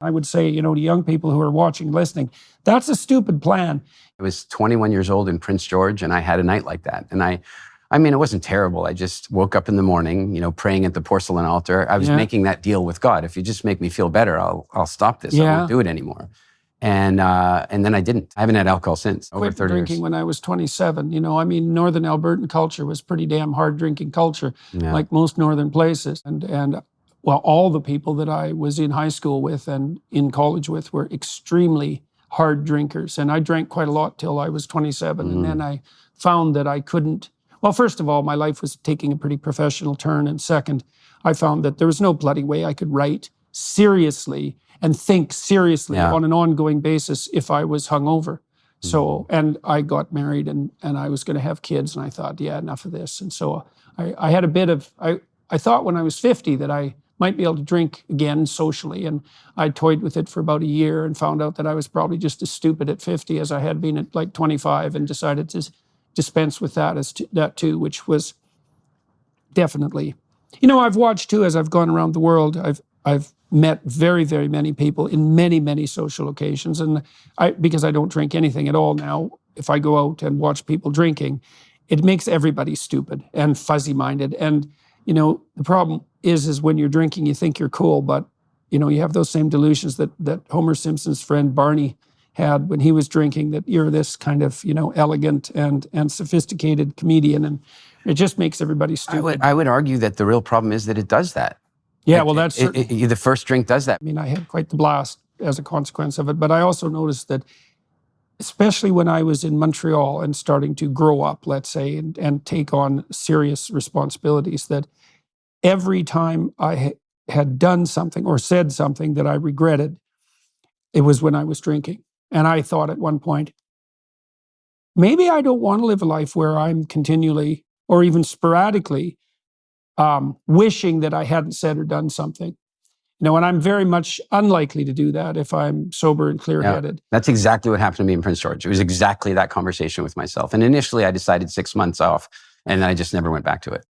I would say, to young people who are watching, listening, that's a stupid plan. I was 21 years old in Prince George, and I had a night like that. And I mean, it wasn't terrible. I just woke up in the morning, praying at the porcelain altar. I was making that deal with God. If you just make me feel better, I'll stop this. I won't do it anymore. And then I didn't. I haven't had alcohol since. Over Quit 30 drinking years. when I was 27. Northern Albertan culture was pretty damn hard drinking culture, like most northern places. And all the people that I was in high school with and in college with were extremely hard drinkers. And I drank quite a lot till I was 27. And then I found that I couldn't. Well, first of all, my life was taking a pretty professional turn. And second, I found that there was no bloody way I could write seriously and think seriously on an ongoing basis if I was hungover. So, and I got married and I was going to have kids, and I thought, enough of this. And so I had a bit of, I thought when I was 50 that I might be able to drink again socially. And I toyed with it for about a year and found out that I was probably just as stupid at 50 as I had been at like 25, and decided to dispense with that too, which was definitely, I've watched too, as I've gone around the world, I've met very, very many people in many, many social occasions. And because I don't drink anything at all now, if I go out and watch people drinking, it makes everybody stupid and fuzzy-minded. And, the problem is when you're drinking, you think you're cool, but, you have those same delusions that Homer Simpson's friend Barney had when he was drinking, that you're this kind of, elegant and sophisticated comedian. And it just makes everybody stupid. I would argue that the real problem is that it does that. Yeah, well, that's the first drink does that. I mean, I had quite the blast as a consequence of it, but I also noticed that, especially when I was in Montreal and starting to grow up, let's say, and take on serious responsibilities, that every time I had done something or said something that I regretted, it was when I was drinking. And I thought at one point, maybe I don't want to live a life where I'm continually or even sporadically wishing that I hadn't said or done something. And I'm very much unlikely to do that if I'm sober and clear-headed. Yeah, that's exactly what happened to me in Prince George. It was exactly that conversation with myself. And initially I decided 6 months off, and I just never went back to it.